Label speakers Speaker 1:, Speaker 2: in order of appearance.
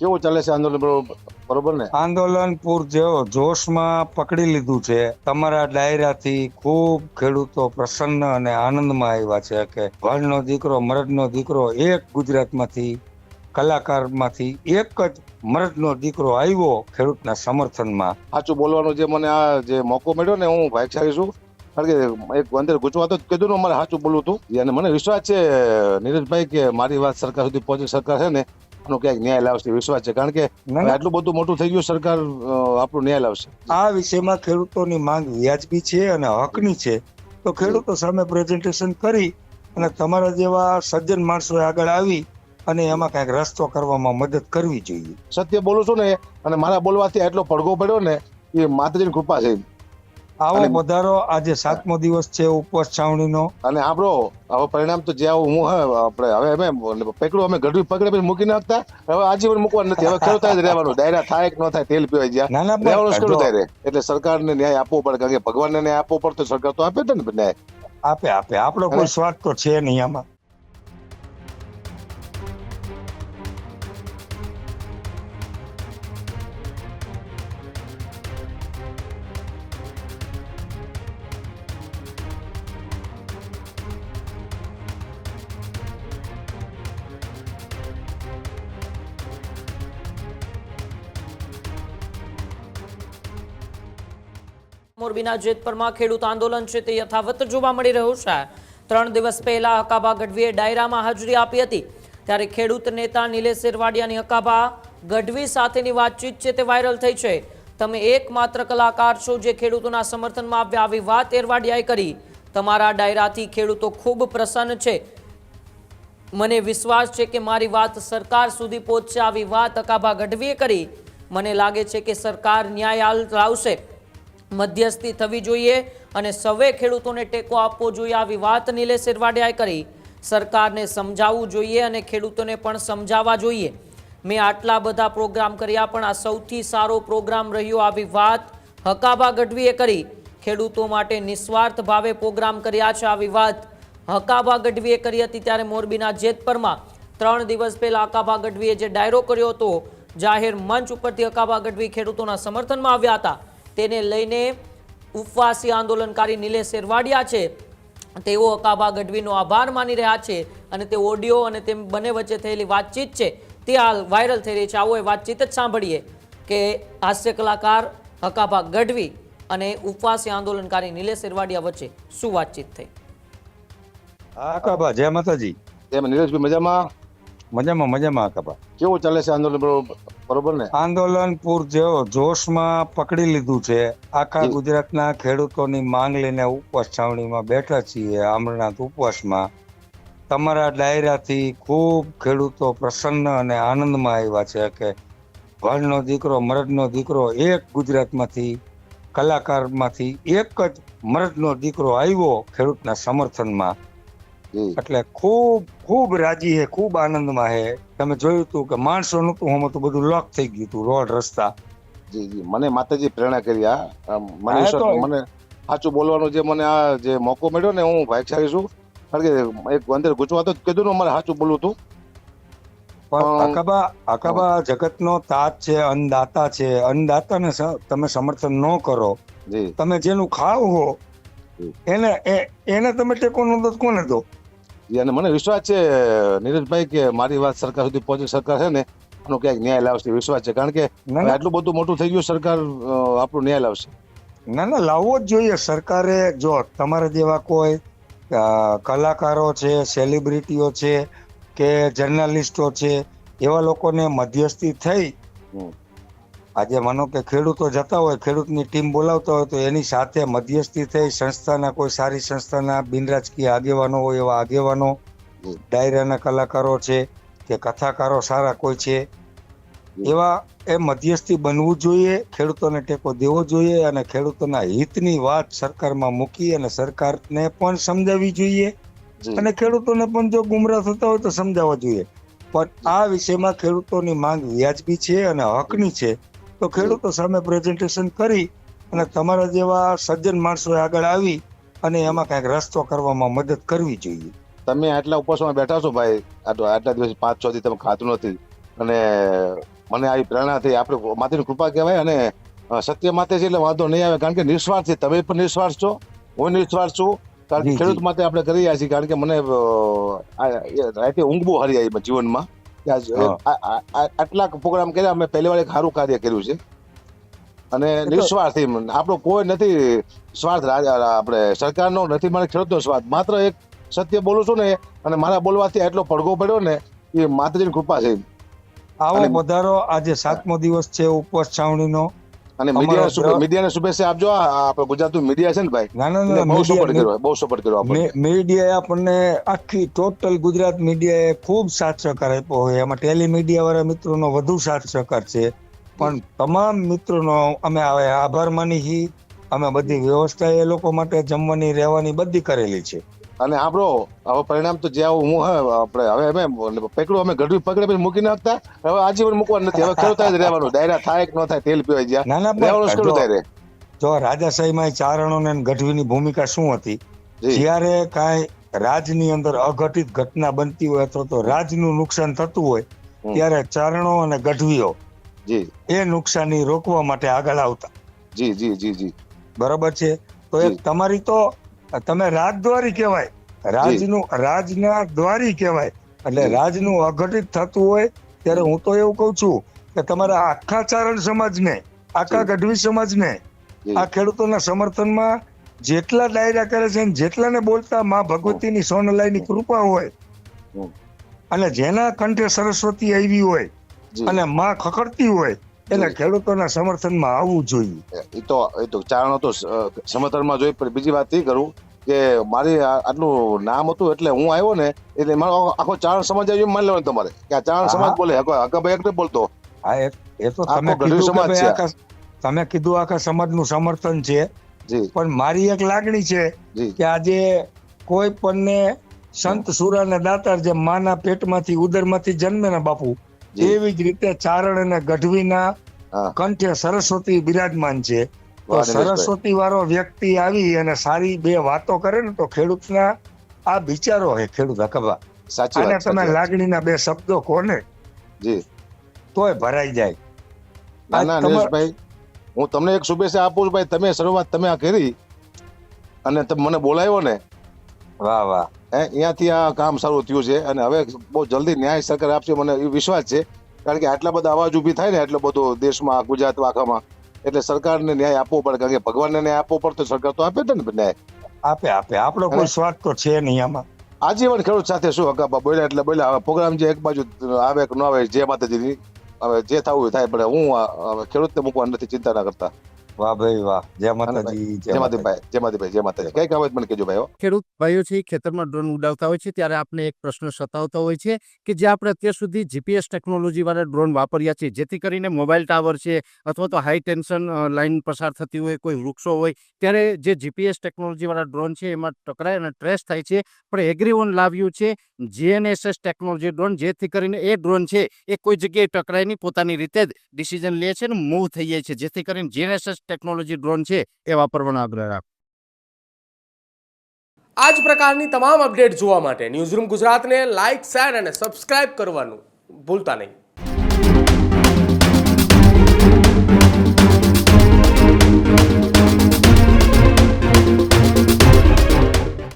Speaker 1: કેવું ચાલે છે આંદોલન? બરોબર ને?
Speaker 2: આંદોલન જેવો જોશમાં પકડી લીધું છે. તમારા ડાયરાથી ખૂબ ખેડૂતો પ્રસન્ન અને આનંદમાં આવ્યા છે કે ભણનો દીકરો મરદનો દીકરો એક ગુજરાતમાંથી કલાકારમાંથી એક જ મરદનો દીકરો આવ્યો ખેડૂતના સમર્થનમાં.
Speaker 1: સાચું બોલવાનો જે મને આ જે મોકો મળ્યો ને, હું ભાગ્યશાળી છું. કારણ કે એક અંદર ગુજરાત જ કીધું ને, મારે સાચું બોલવું હતું. અને મને વિશ્વાસ છે નીરજભાઈ કે મારી વાત સરકાર સુધી પહોંચી. સરકાર છે ને એનો ક્યાંક ન્યાય લાવશે, વિશ્વાસ છે. કારણ કે આટલું બધું મોટું થઈ ગયું, સરકાર આપણું ન્યાય લાવશે.
Speaker 2: આ વિષયમાં ખેડૂતોની માંગ વ્યાજબી છે અને હકની છે, તો ખેડૂતો સામે પ્રેઝન્ટેશન કરી અને તમારા જેવા સજ્જન માણસોએ આગળ આવી અને એમાં કઈક રસ્તો કરવામાં મદદ કરવી જોઈએ.
Speaker 1: સત્ય બોલું છું ને, અને મારા બોલવાથી એટલો પડઘો પડ્યો ને, એ માતાજીની કૃપા છે.
Speaker 2: આવો પધારો. આજે 7મો દિવસ છે ઉપવાસ છાવણીનો.
Speaker 1: અને આપણો હવે પરિણામ તો જે આવું હું આપણે હવે અમે પકડું, અમે ગઢવી પકડે મૂકી નાખતા. હવે આજીવન મૂકવાનું નથી. હવે ખેડૂત જ રહેવાનું. ડાયરા થાય કે ન થાય, તેલ પીવાય જ્યાં રહેવાનું ખેડૂત રહે. એટલે સરકારને ન્યાય આપવો પડે. કારણ કે ભગવાનને ન્યાય આપવો પડે તો સરકાર તો આપે છે ને ન્યાય.
Speaker 2: આપે આપણો કોઈ સ્વાર્થ તો છે નહીં આમાં.
Speaker 3: મોરબીના જેતપરમાં ખેડૂત આંદોલન છે તે યથાવત જોવા મળી રહ્યું છે. 3 દિવસ પહેલા હકાબા ગઢવીએ ડાયરામાં હાજરી આપી હતી, ત્યારે ખેડૂત નેતા નિલેશ એરવાડિયાની હકાબા ગઢવી સાથેની વાતચીત છે તે વાયરલ થઈ છે. તમે એકમાત્ર કલાકાર છો જે ખેડૂતોના સમર્થનમાં આવ્યા, આવી વાત એરવાડિયાએ કરી. તમારા ડાયરાથી ખેડૂતો ખૂબ પ્રસન્ન છે. મને વિશ્વાસ છે કે મારી વાત સરકાર સુધી પહોંચશે, આવી વાત હકાબા ગઢવીએ કરી. મને લાગે છે કે સરકાર ન્યાય લાવશે. મધ્યસ્થી થવી જોઈએ અને સૌએ ખેડૂતોને ટેકો આપવો જોઈએ, આવી વાત નિલેશ એરવાડિયાએ કરી. સરકારને સમજાવવું જોઈએ અને ખેડૂતોને પણ સમજાવવા જોઈએ. મેં આટલા બધા પ્રોગ્રામ કર્યા પણ આ સૌથી સારો પ્રોગ્રામ રહ્યો, આવી વાત હકાબા ગઢવીએ કરી. ખેડૂતો માટે નિસ્વાર્થ ભાવે પ્રોગ્રામ કર્યા છે, આવી વાત હકાબા ગઢવીએ કરી હતી. ત્યારે મોરબીના જેતપરમાં 3 દિવસ પહેલા હકાબા ગઢવીએ જે ડાયરો કર્યો હતો, જાહેર મંચ ઉપરથી હકાબા ગઢવી ખેડૂતોના સમર્થનમાં આવ્યા હતા. તેને લઈને ઉપવાસી આંદોલનકારી નિલેશ એરવાડિયા છે તેઓ હકાબા ગઢવીનો આભાર માની રહ્યા છે અને તે ઓડિયો અને તેમ બંને વચ્ચે થયેલી વાતચીત છે તે હાલ વાયરલ થઈ રહી છે. આવો એ વાતચીત જ સાંભળીએ કે હાસ્ય કલાકાર હકાબા ગઢવી અને ઉપવાસી આંદોલનકારી નિલેશ એરવાડિયા વચ્ચે શું વાતચીત થઈ.
Speaker 2: હકાબા, જય માતાજી.
Speaker 1: એમ નીરજભાઈ મજામાં?
Speaker 2: મજામાં હકાબા.
Speaker 1: કેવું ચાલે છે આંદોલન? બરોબર ને?
Speaker 2: આંદોલન જેવો જોશમાં પકડી લીધું છે. આખા ગુજરાતના ખેડૂતોની માંગ લઈને ઉપવાસ છાવણીમાં બેઠા છીએ. અમરનાથ ઉપવાસમાં તમારા ડાયરાથી ખૂબ ખેડૂતો પ્રસન્ન અને આનંદમાં આવ્યા છે કે ભણનો દીકરો મરદનો દીકરો એક ગુજરાતમાંથી કલાકારમાંથી એક જ મરદનો દીકરો આવ્યો ખેડૂતના સમર્થનમાં. એટલે ખૂબ રાજી હે, ખૂબ આનંદમાં હે. તમે જોયું હતું કે માણસો નતું, હમ તો બધું લોક થઈ ગયું હતું, રોડ રસ્તા.
Speaker 1: જી મને માતાજી પ્રેરણા કરી. મને સાચું બોલવાનો જે મને આ જે મોકો મળ્યો ને, હું ભાગ્યશાળી છું. કારણ કે એક અંદર ગુજરાત જ કીધું ને, મારે સાચું બોલવું હતું.
Speaker 2: પણ હકાબા જગતનો તાજ છે, અન્નદાતા છે. અન્નદાતાને તમે સમર્થન ન કરો, તમે જેનું ખાવ એને તમે ટેકો ન દો, કોને દો?
Speaker 1: અને મને વિશ્વાસ છે નીરજભાઈ કે મારી વાત સરકાર સુધી પહોંચી. સરકાર છે ને એનો ક્યાંક ન્યાય લાવશે, વિશ્વાસ છે. કારણ કે આટલું બધું મોટું થઈ ગયું, સરકાર આપણું ન્યાય લાવશે.
Speaker 2: ના લાવવો જ જોઈએ. સરકારે જો તમારા જેવા કોઈ કલાકારો છે, સેલિબ્રિટીઓ છે કે જર્નાલિસ્ટો છે, એવા લોકોને મધ્યસ્થી થઈ, આજે માનો કે ખેડૂતો જતા હોય, ખેડૂતની ટીમ બોલાવતા હોય તો એની સાથે મધ્યસ્થી થઈ સંસ્થાના કોઈ સારી સંસ્થાના બિનરાજકીય આગેવાનો હોય, એવા આગેવાનો, ડાયરાના કલાકારો છે કે કથાકારો સારા કોઈ છે, એવા એ મધ્યસ્થી બનવું જોઈએ. ખેડૂતોને ટેકો દેવો જોઈએ અને ખેડૂતોના હિતની વાત સરકારમાં મૂકી અને સરકારને પણ સમજાવવી જોઈએ અને ખેડૂતોને પણ જો ગુમરાહ થતા હોય તો સમજાવવા જોઈએ. પણ આ વિષયમાં ખેડૂતોની માંગ વ્યાજબી છે અને હકની છે, તો ખેડૂતો સામે પ્રેઝન્ટેશન કરી અને તમારા જેવા સજ્જન માણસોએ આગળ આવી અને એમાં કઈક રસ્તો કરવામાં મદદ કરવી જોઈએ.
Speaker 1: તમે આટલા ઉપવાસમાં બેઠા છો ભાઈ, આટલા દિવસ 5-6 થી તમે ખાતું નથી અને મને આવી પ્રેરણા થઈ. આપણે માતાની કૃપા કહેવાય અને સત્ય માતે છે એટલે વાંધો નહીં આવે, કારણ કે નિસ્વાર્થ છે. તમે પણ નિસ્વાર્થ છો, હું નિસ્વાર્થ છું. કારણ કે
Speaker 2: જી,
Speaker 1: ખેડૂત
Speaker 2: જી.
Speaker 1: માટે આપણે કરી રહ્યા છીએ. કારણ કે મને રાતે ઊંઘ બહુ હારી આવી જીવનમાં. કે આટલા પ્રોગ્રામ કર્યા, અમે પહેલી વાર એક સારું કાર્ય કર્યું છે. અને
Speaker 2: એ તો
Speaker 1: નિસ્વાર્થી આપણો કોઈ નથી સ્વાર્થ, આપણે સરકારનો નથી, મારે ખેડૂતનો સ્વાર્થ. માત્ર એક સત્ય બોલું છું ને, અને મારા બોલવાથી એટલો પડઘો પડ્યો ને, એ માતાજીની કૃપા છે.
Speaker 2: આવો
Speaker 1: અને
Speaker 2: પધારો. આજે 7મો દિવસ છે ઉપવાસ છાવણીનો.
Speaker 1: અને
Speaker 2: અમારો
Speaker 1: મીડિયાને શુભેચ્છા આપજો. આપણે ગુજરાતનું મીડિયા છે ને ભાઈ,
Speaker 2: ના ના
Speaker 1: એને
Speaker 2: ના,
Speaker 1: બહુ સપોર્ટ
Speaker 2: મીડિયા
Speaker 1: કર્યો, બહુ સપોર્ટ કર્યો આપણને.
Speaker 2: મીડિયાએ આપણને આખી ટોટલ ગુજરાત મીડિયાએ ખૂબ સાથ સહકાર આપ્યો હોય. એમાં ટેલિમીડિયા વાળા મિત્રોનો વધુ સાથ સહકાર છે. પણ તમામ મિત્રોનો અમે આભાર માની છીએ. અમે બધી વ્યવસ્થા એ લોકો માટે જમવાની રહેવાની બધી કરેલી છે.
Speaker 1: અને આપણો હવે પરિણામ તો જ્યાં હું આપણે હવે અમે પકડું, અમે ગઢવી પકડે પછી મૂકી નાખતા. હવે આજીવન મૂકવાનું નથી. હવે ખેડૂત જ રહેવાનું. ડાયરા થાય કે ન થાય, તેલ પીવાય જ્યાં
Speaker 2: ના ના,
Speaker 1: રહેવાનું
Speaker 2: પણ
Speaker 1: ખેડૂત રહે.
Speaker 2: જો રાજાશાહીમાં ચારણોને અને ગઢવીની ભૂમિકા શું હતી?
Speaker 1: જી
Speaker 2: જ્યારે કાંઈ રાજની અંદર અઘટિત ઘટના બનતી હોય અથવા તો રાજનું નુકસાન થતું હોય, ત્યારે ચારણો અને ગઢવીઓ
Speaker 1: જી
Speaker 2: એ નુકસાની રોકવા માટે આગળ આવતા.
Speaker 1: જી જી જી જી
Speaker 2: બરોબર છે. તો
Speaker 1: જી.
Speaker 2: એક તમારી તો તમે રાજદ્વારી કહેવાય, રાજના દ્વારી કહેવાય. એટલે
Speaker 1: જી.
Speaker 2: રાજનું અઘટિત થતું હોય ત્યારે હું તો એવું કહું છું કે તમારા આખા ચારણ સમાજને, આખા
Speaker 1: જી.
Speaker 2: ગઢવી સમાજને
Speaker 1: જી.
Speaker 2: આ ખેડૂતોના સમર્થનમાં જેટલા ડાયરા કરે છે ને જેટલાને બોલતા માં ભગવતીની સોનલાઈની કૃપા હોય,
Speaker 1: હમ.
Speaker 2: અને જેના કંઠે સરસ્વતી આવી હોય
Speaker 1: જી.
Speaker 2: અને માં ખખડતી હોય, એને
Speaker 1: જી.
Speaker 2: ખેડૂતોના સમર્થનમાં આવવું જોઈએ.
Speaker 1: એ તો ચારણો તો સમર્થનમાં જોઈ. પણ બીજી વાત એ કરું કે મારી આટલું નામ હતું એટલે હું આવ્યો ને, એટલે મારો આખો ચારણ સમાજ આવ્યો માની લેવાનું તમારે, કે આ ચારણ સમાજ
Speaker 2: હા.
Speaker 1: બોલે. હકાભાઈ એક બોલતો,
Speaker 2: હા, એ તો
Speaker 1: આખો
Speaker 2: તમે
Speaker 1: ગઢવી
Speaker 2: કીધું કે
Speaker 1: સમાજ
Speaker 2: ભાઈ
Speaker 1: છે.
Speaker 2: તમે કીધું આખા સમાજનું સમર્થન છે.
Speaker 1: જી
Speaker 2: પણ મારી એક લાગણી છે
Speaker 1: જી
Speaker 2: કે આજે કોઈ પણને સંત સુરા ને દાતાર જે માના પેટમાંથી ઉદરમાંથી જન્મે ને બાપુ,
Speaker 1: જી.
Speaker 2: એવી જ રીતે ચારણ અને ગઢવીના
Speaker 1: હા
Speaker 2: કંઠે સરસ્વતી બિરાજમાન છે. તો
Speaker 1: વાહ, દિનેશભાઈ.
Speaker 2: સરસ્વતી વાળો વ્યક્તિ આવી અને સારી બે વાતો કરે ને, તો ખેડૂતના આ વિચારો હે ખેડૂત હકબા.
Speaker 1: સાચી
Speaker 2: અને
Speaker 1: વાત,
Speaker 2: તમે
Speaker 1: સાચી વાત.
Speaker 2: લાગણીના બે શબ્દો કોને
Speaker 1: જી
Speaker 2: તોય ભરાઈ જાય.
Speaker 1: ના
Speaker 2: આજ
Speaker 1: ના નિલેશભાઈ, હું તમને એક શુભેચ્છા આપું છું ભાઈ. તમે શરૂઆત તમે આ કરી અને તમે મને બોલાવ્યો ને,
Speaker 2: વાહ વાહ.
Speaker 1: અહીંયાથી આ કામ શરૂ થયું છે. અને હવે બહુ જલ્દી ન્યાય સરકાર આપશે, મને એ વિશ્વાસ છે. કારણ કે આટલા બધા અવાજ ઉભી થાય ને, એટલો બધો દેશમાં, ગુજરાત આખામાં, એટલે સરકારને ન્યાય આપવો પડે. કારણ કે ભગવાનને ન્યાય આપવો પડે તો સરકાર તો આપે જ ને ન્યાય.
Speaker 2: આપે આપણો કોઈ સ્વાર્થ તો છે નહીં આમાં.
Speaker 1: આજીવન ખેડૂત સાથે શું હકાબા બોલ્યા એટલે બોલ્યા. હવે પ્રોગ્રામ જે એક બાજુ આવે કે ન આવે, જે માતાજીની હવે જે થવું થાય. પણ હું હવે ખેડૂતને મૂકવા નથી, ચિંતા ના કરતા.
Speaker 2: વાહ ભાઈ વાહ. જય માતાજી.
Speaker 1: જય માતાજી, જય માતાજી, જય માતાજી. કઈ કામ હોય તો મને કહેજો ભાઈ.
Speaker 4: ખેડૂત ભાઈઓ છે ખેતરમાં ડ્રોન ઉડાવતા હોય છે ત્યારે આપણે એક પ્રશ્ન સતાવતો હોય છે કે જે આપણે અત્યાર સુધી જીપીએસ ટેકનોલોજી વાળા ડ્રોન વાપર્યા છે, જેથી કરીને મોબાઈલ ટાવર છે અથવા તો હાઈ ટેન્શન લાઈન પસાર થતી હોય, કોઈ વૃક્ષો હોય, ત્યારે જે જીપીએસ ટેકનોલોજી વાળા ડ્રોન છે એમાં ટકરાય અને ટ્રેસ થાય છે. પણ એગ્રીઓન લાવ્યું છે જીએનએસએસ ટેકનોલોજી ડ્રોન, જેથી કરીને એ ડ્રોન છે એ કોઈ જગ્યાએ ટકરાય નહીં, પોતાની રીતે જ ડિસિઝન લે છે ને મૂવ થઈ જાય છે. જેથી કરીને જીએનએસએસ ટેકનોલોજી ડ્રોન છે એ વાપરવાનો આગ્રહ રાખો.
Speaker 5: આ જ પ્રકારની તમામ અપડેટ જોવા માટે ન્યૂઝરૂમ ગુજરાતને લાઇક, શેર અને સબસ્ક્રાઇબ કરવાનું ભૂલતા નહીં.